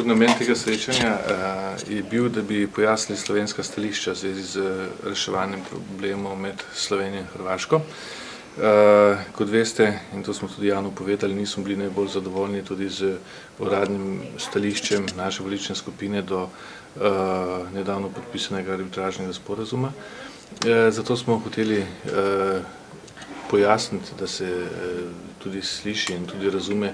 Namen tega srečanja je bil, da bi pojasnili slovenska stališča v zvezi z reševanjem problemov med Slovenijo in Hrvaško. Kot veste, in to smo tudi javno povedali, nismo bili najbolj zadovoljni tudi z uradnim stališčem naše politične skupine do nedavno podpisanega arbitražnega sporazuma. Zato smo hoteli pojasniti, da se tudi sliši in tudi razume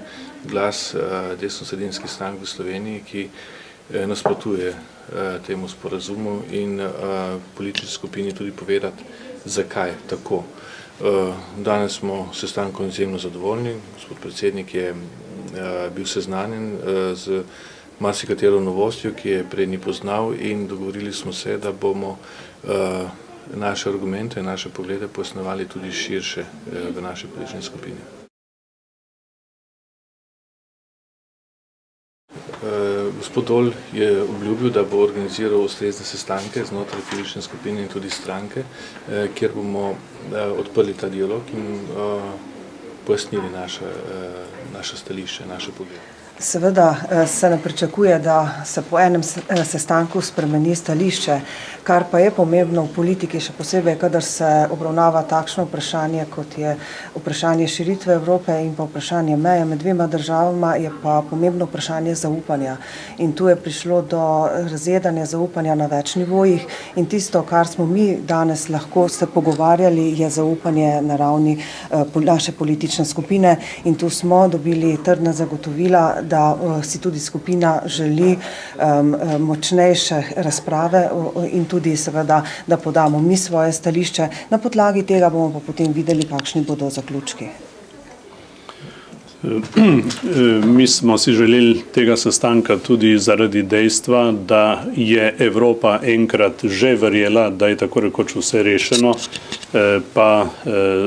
glas desnosredinskih strank v Sloveniji, ki nasprotuje temu sporazumu in politični skupini tudi povedati, zakaj tako. Danes smo s sestankom izjemno zadovoljni. Gospod predsednik je bil seznanjen z marsikatero novostjo, ki je prej ni poznal, in dogovorili smo se, da bomo naše argumente, naše poglede pojasnjevali tudi širše v naši politični skupini. Gospod Dol je obljubil, da bo organiziral ustrezne sestanke znotraj politične skupine in tudi stranke, kjer bomo odprli ta dialog in pojasnili naše stališče, naše poglede. Seveda se ne pričakuje, da se po enem sestanku spremeni stališče, kar pa je pomembno v politiki, še posebej, kadar se obravnava takšno vprašanje, kot je vprašanje širitve Evrope in pa vprašanje meje med dvema državama, je pa pomembno vprašanje zaupanja. In tu je prišlo do razjedanja zaupanja na več nivojih in tisto, kar smo mi danes lahko se pogovarjali, je zaupanje na ravni naše politične skupine in tu smo dobili trdna zagotovila, da si tudi skupina želi močnejše razprave in tudi seveda, da podamo mi svoje stališče. Na podlagi tega bomo pa potem videli, kakšni bodo zaključki. Mi smo si želeli tega sestanka tudi zaradi dejstva, da je Evropa enkrat že verjela, da je tako rekoč vse rešeno, pa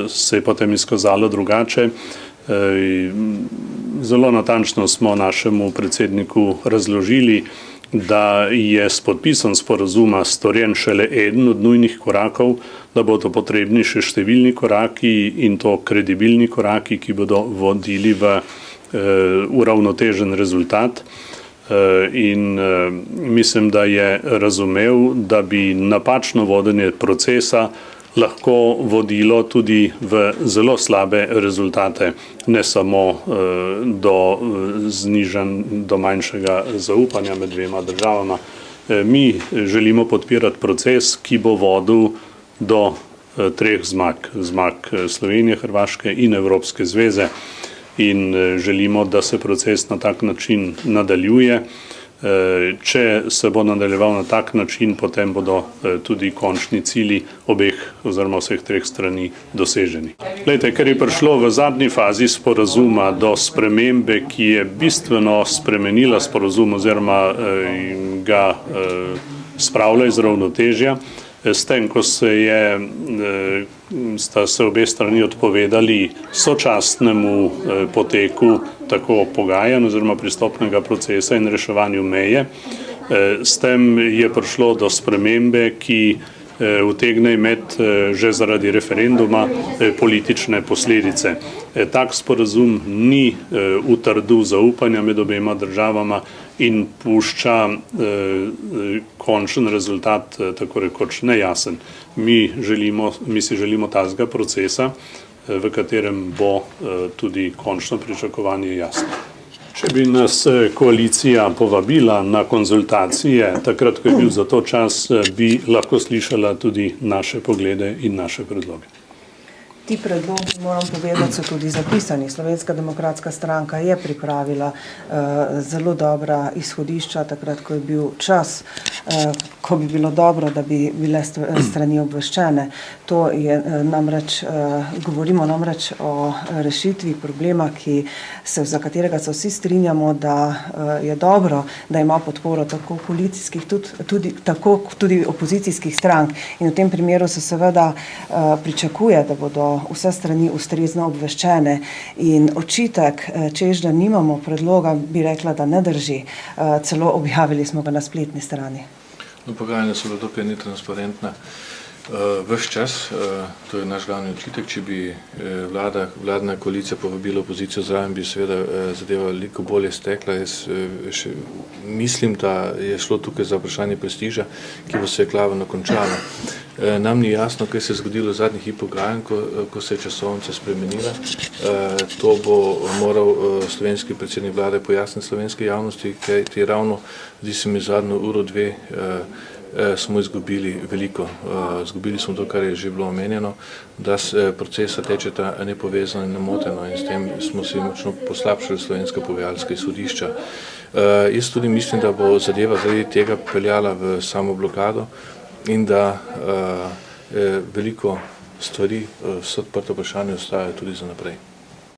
se je potem izkazalo drugače. Zelo natančno smo našemu predsedniku razložili, da je s podpisom sporazuma storjen šele eden od nujnih korakov, da bodo potrebni še številni koraki in to kredibilni koraki, ki bodo vodili v uravnotežen rezultat. In mislim, da je razumel, da bi napačno vodenje procesa lahko vodilo tudi v zelo slabe rezultate, ne samo do manjšega zaupanja med dvema državama. Mi želimo podpirati proces, ki bo vodil do treh zmag Slovenije, Hrvaške in Evropske zveze, in želimo, da se proces na tak način nadaljuje. Če se bo nadaljeval na tak način, potem bodo tudi končni cilji obeh oziroma vseh treh strani doseženi. Glejte, ker je prišlo v zadnji fazi sporazuma do spremembe, ki je bistveno spremenila sporazum oziroma ga spravila iz ravnotežja, s tem, ko sta se obe strani odpovedali sočasnemu poteku tako pogajanj oziroma pristopnega procesa in reševanju meje. S tem je prišlo do spremembe, ki utegne imeti že zaradi referenduma politične posledice. Tak sporazum ni utrdil zaupanja med obema državama in pušča končen rezultat tako rekoč nejasen. Mi si želimo takega procesa, v katerem bo tudi končno pričakovanje jasno. Če bi nas koalicija povabila na konzultacije, takrat, ko je bil za to čas, bi lahko slišala tudi naše poglede in naše predloge. Ti predlogi, moram povedati, so tudi zapisani. Slovenska demokratska stranka je pripravila zelo dobra izhodišča, takrat, ko je bil čas, ko bi bilo dobro, da bi bile strani obveščene. To je govorimo namreč o rešitvi problema, za katerega se vsi strinjamo, da je dobro, da ima podporo tako koalicijskih, tudi opozicijskih strank. In v tem primeru se seveda pričakuje, da bodo vse strani ustrezno obveščene in očitek, češ da nimamo predloga, bi rekla, da ne drži. Celo objavili smo ga na spletni strani. Pogajanja so bila dokaj netransparentna Ves čas, to je naš glavni očitek, če bi vladna koalicija povabila opozicijo zraven, bi seveda zadeva veliko bolje stekla. Jaz mislim, da je šlo tukaj za vprašanje prestiža, ki bo se klavno končala. Nam ni jasno, kaj se je zgodilo v zadnjih pogajanj, ko se je časovnica spremenila. To bo moral slovenski predsednik vlade pojasniti slovenske javnosti, kaj ravno, zdi se mi zadnjo uro, dve, smo izgubili veliko. Izgubili smo to, kar je že bilo omenjeno, da se procesa tečeta nepovezano in nemoteno in s tem smo si močno poslabšali slovenska pogajalska izhodišča. Jaz tudi mislim, da bo zadeva zaradi tega peljala v samo blokado in da veliko stvari, vse odprte vprašanje ostajajo tudi za naprej.